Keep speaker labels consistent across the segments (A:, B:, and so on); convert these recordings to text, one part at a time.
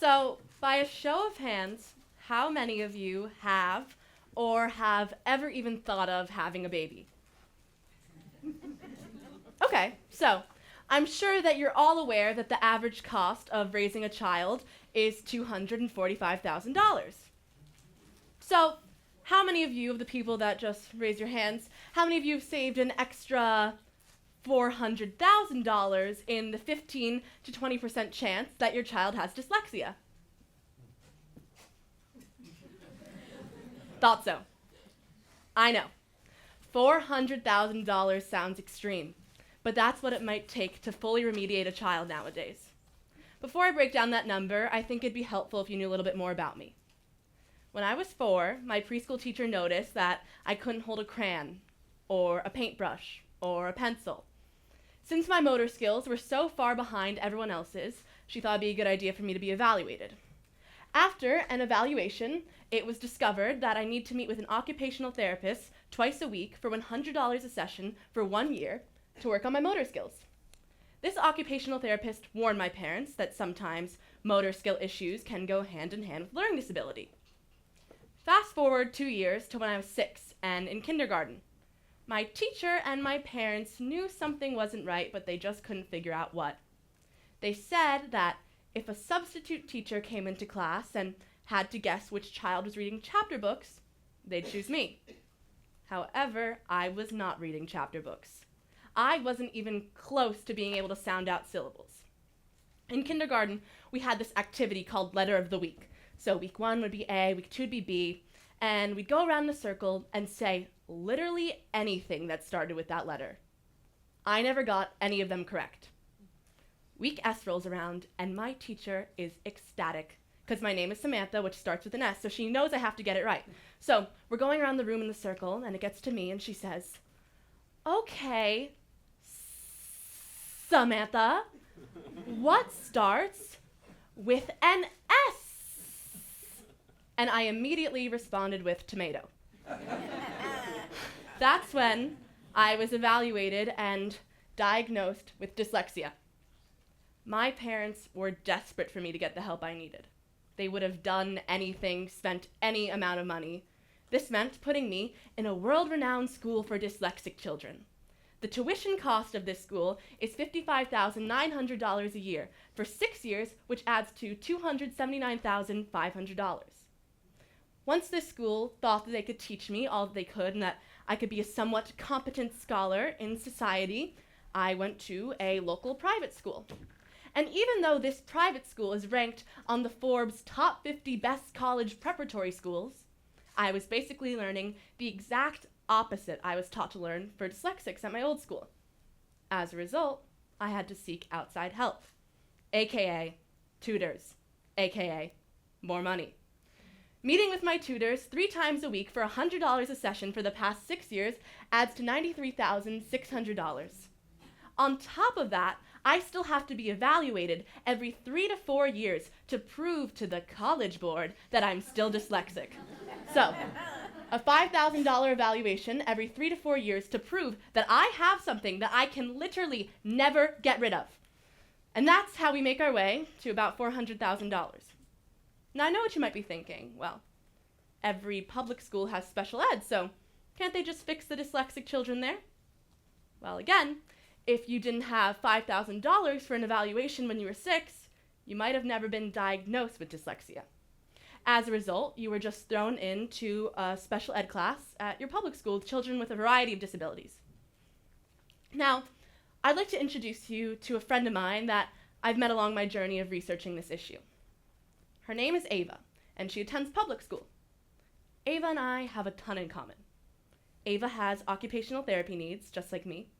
A: So, by a show of hands, how many of you have or have ever even thought of having a baby? Okay, so I'm sure that you're all aware that the average cost of raising a child is $245,000. So, how many of you, of the people that just raised your hands, how many of you have saved an extra $400,000 in the 15 to 20% chance that your child has dyslexia? Thought so. I know. $400,000 sounds extreme, but that's what it might take to fully remediate a child nowadays. Before I break down that number, I think it'd be helpful if you knew a little bit more about me. When I was 4, my preschool teacher noticed that I couldn't hold a crayon, or a paintbrush, or a pencil. Since my motor skills were so far behind everyone else's, she thought it'd be a good idea for me to be evaluated. After an evaluation, it was discovered that I need to meet with an occupational therapist twice a week for $100 a session for 1 year to work on my motor skills. This occupational therapist warned my parents that sometimes motor skill issues can go hand in hand with learning disability. Fast forward 2 years to when I was 6 and in kindergarten. My teacher and my parents knew something wasn't right, but they just couldn't figure out what. They said that if a substitute teacher came into class and had to guess which child was reading chapter books, they'd choose me. However, I was not reading chapter books. I wasn't even close to being able to sound out syllables. In kindergarten, we had this activity called Letter of the Week. So week 1 would be A, week 2 would be B, and we'd go around in a circle and say literally anything that started with that letter. I never got any of them correct. Week S rolls around, and my teacher is ecstatic, because my name is Samantha, which starts with an S, so she knows I have to get it right. So we're going around the room in the circle, and it gets to me, and she says, "Okay, Samantha, what starts with an S?" And I immediately responded with tomato. That's when I was evaluated and diagnosed with dyslexia. My parents were desperate for me to get the help I needed. They would have done anything, spent any amount of money. This meant putting me in a world-renowned school for dyslexic children. The tuition cost of this school is $55,900 a year for 6 years, which adds to $279,500. Once this school thought that they could teach me all that they could and that I could be a somewhat competent scholar in society, I went to a local private school. And even though this private school is ranked on the Forbes top 50 best college preparatory schools, I was basically learning the exact opposite I was taught to learn for dyslexics at my old school. As a result, I had to seek outside help, aka tutors, aka more money. Meeting with my tutors 3 times a week for $100 a session for the past 6 years adds to $93,600. On top of that, I still have to be evaluated every 3 to 4 years to prove to the college board that I'm still dyslexic. So, a $5,000 evaluation every 3 to 4 years to prove that I have something that I can literally never get rid of. And that's how we make our way to about $400,000. Now, I know what you might be thinking. Well, every public school has special ed, so can't they just fix the dyslexic children there? Well, again, if you didn't have $5,000 for an evaluation when you were 6, you might have never been diagnosed with dyslexia. As a result, you were just thrown into a special ed class at your public school with children with a variety of disabilities. Now, I'd like to introduce you to a friend of mine that I've met along my journey of researching this issue. Her name is Ava, and she attends public school. Ava and I have a ton in common. Ava has occupational therapy needs, just like me,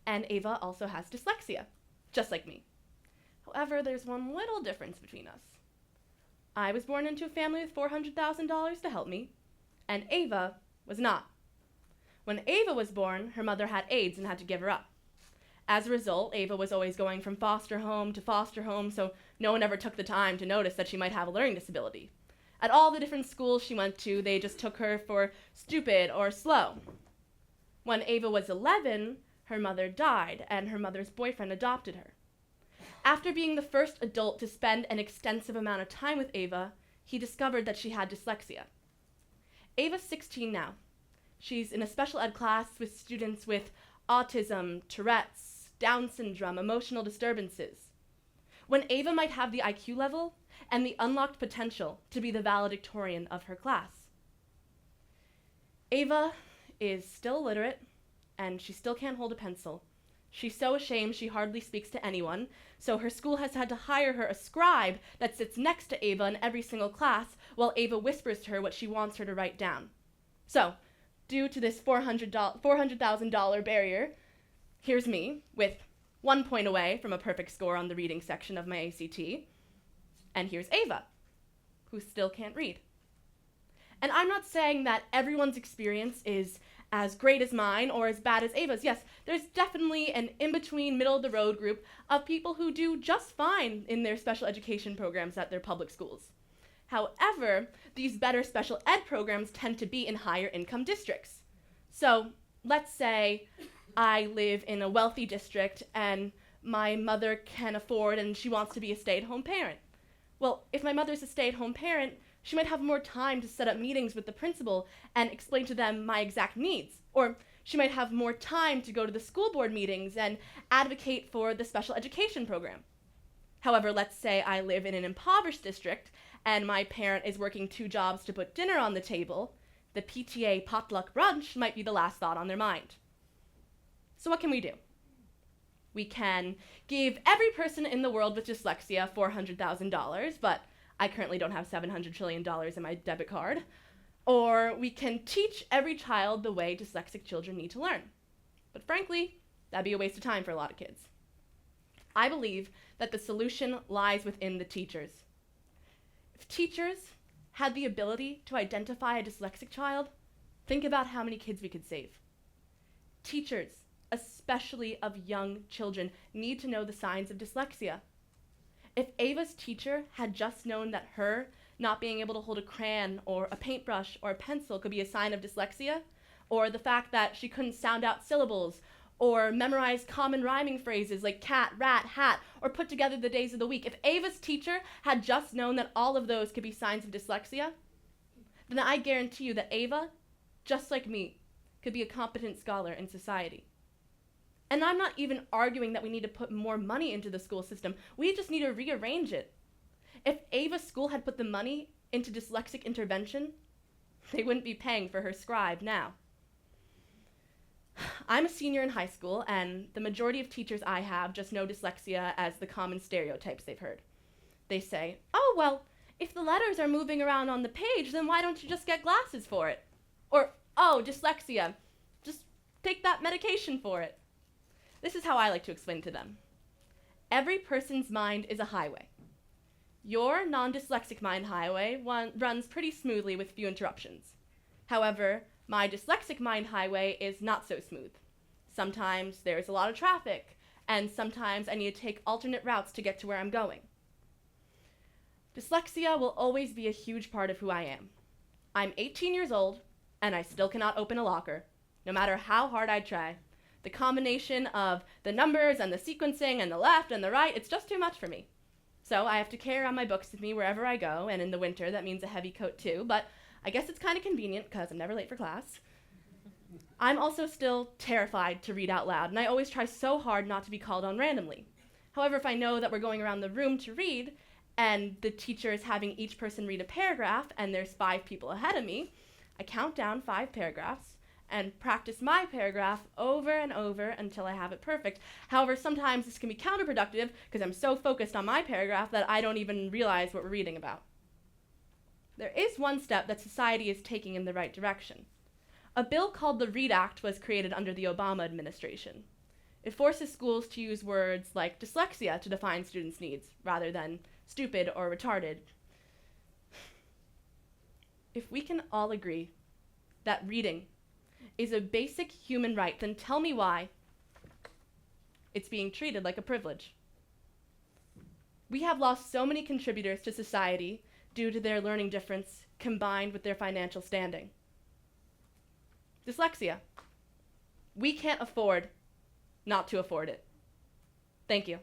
A: and Ava also has dyslexia, just like me. However, there's one little difference between us. I was born into a family with $400,000 to help me, and Ava was not. When Ava was born, her mother had AIDS and had to give her up. As a result, Ava was always going from foster home to foster home, so no one ever took the time to notice that she might have a learning disability. At all the different schools she went to, they just took her for stupid or slow. When Ava was 11, her mother died, and her mother's boyfriend adopted her. After being the first adult to spend an extensive amount of time with Ava, he discovered that she had dyslexia. Ava's 16 now. She's in a special ed class with students with autism, Tourette's, Down syndrome, emotional disturbances. When Ava might have the IQ level and the unlocked potential to be the valedictorian of her class. Ava is still illiterate, and she still can't hold a pencil. She's so ashamed she hardly speaks to anyone, so her school has had to hire her a scribe that sits next to Ava in every single class while Ava whispers to her what she wants her to write down. So, due to this $400,000 barrier, here's me with 1 point away from a perfect score on the reading section of my ACT, and here's Ava, who still can't read. And I'm not saying that everyone's experience is as great as mine or as bad as Ava's. Yes, there's definitely an in-between, middle-of-the-road group of people who do just fine in their special education programs at their public schools. However, these better special ed programs tend to be in higher income districts. So let's say I live in a wealthy district and my mother can afford and she wants to be a stay-at-home parent. Well, if my mother's a stay-at-home parent, she might have more time to set up meetings with the principal and explain to them my exact needs. Or she might have more time to go to the school board meetings and advocate for the special education program. However, let's say I live in an impoverished district and my parent is working 2 jobs to put dinner on the table. The PTA potluck brunch might be the last thought on their mind. So what can we do? We can give every person in the world with dyslexia $400,000, but I currently don't have $700 trillion in my debit card. Or we can teach every child the way dyslexic children need to learn. But frankly, that'd be a waste of time for a lot of kids. I believe that the solution lies within the teachers. If teachers had the ability to identify a dyslexic child, think about how many kids we could save. Teachers, especially of young children, need to know the signs of dyslexia. If Ava's teacher had just known that her not being able to hold a crayon or a paintbrush or a pencil could be a sign of dyslexia, or the fact that she couldn't sound out syllables, or memorize common rhyming phrases like cat, rat, hat, or put together the days of the week, if Ava's teacher had just known that all of those could be signs of dyslexia, then I guarantee you that Ava, just like me, could be a competent scholar in society. And I'm not even arguing that we need to put more money into the school system. We just need to rearrange it. If Ava's school had put the money into dyslexic intervention, they wouldn't be paying for her scribe now. I'm a senior in high school, and the majority of teachers I have just know dyslexia as the common stereotypes they've heard. They say, oh, well, if the letters are moving around on the page, then why don't you just get glasses for it? Or, oh, dyslexia, just take that medication for it. This is how I like to explain to them. Every person's mind is a highway. Your non-dyslexic mind highway runs pretty smoothly with few interruptions. However, my dyslexic mind highway is not so smooth. Sometimes there's a lot of traffic, and sometimes I need to take alternate routes to get to where I'm going. Dyslexia will always be a huge part of who I am. I'm 18 years old, and I still cannot open a locker, no matter how hard I try. The combination of the numbers and the sequencing and the left and the right, it's just too much for me. So I have to carry around my books with me wherever I go, and in the winter that means a heavy coat too, but I guess it's kind of convenient because I'm never late for class. I'm also still terrified to read out loud, and I always try so hard not to be called on randomly. However, if I know that we're going around the room to read, and the teacher is having each person read a paragraph, and there's 5 people ahead of me, I count down 5 paragraphs, and practice my paragraph over and over until I have it perfect. However, sometimes this can be counterproductive because I'm so focused on my paragraph that I don't even realize what we're reading about. There is one step that society is taking in the right direction. A bill called the Reid Act was created under the Obama administration. It forces schools to use words like dyslexia to define students' needs, rather than stupid or retarded. If we can all agree that reading is a basic human right, then tell me why it's being treated like a privilege. We have lost so many contributors to society due to their learning difference combined with their financial standing. Dyslexia. We can't afford not to afford it. Thank you.